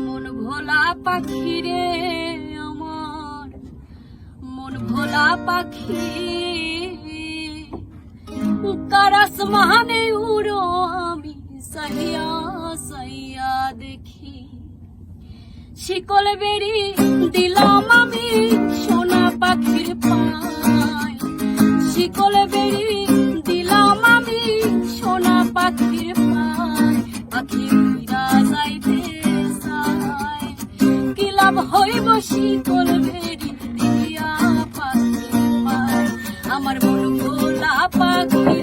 মন ভোলা পাখি রে আমার, মন ভোলা পাখি, কারাস মানে উড়ো আমি সাইয়া সাইয়া দেখি। শিকল বেরি দিলাম আমি সোনা পাখির পায়, শিকল বেরি দিলাম আমি সোনা পাখির পায়। পাখি উড়া যাইতে চায়, কি লাভ হইব শিকল বেরি দিয়া পাখি পায়। আমার মন ভোলা পাখি